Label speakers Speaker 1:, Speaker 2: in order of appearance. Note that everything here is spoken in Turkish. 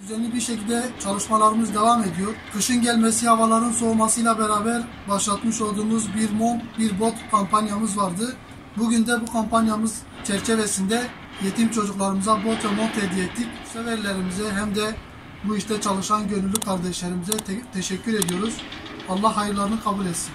Speaker 1: Düzenli bir şekilde çalışmalarımız devam ediyor. Kışın gelmesi, havaların soğumasıyla beraber başlatmış olduğumuz bir mont, bir bot kampanyamız vardı. Bugün de bu kampanyamız çerçevesinde yetim çocuklarımıza bot ve mont hediye ettik. Severlerimize hem de bu işte çalışan gönüllü kardeşlerimize teşekkür ediyoruz. Allah hayırlarını kabul etsin.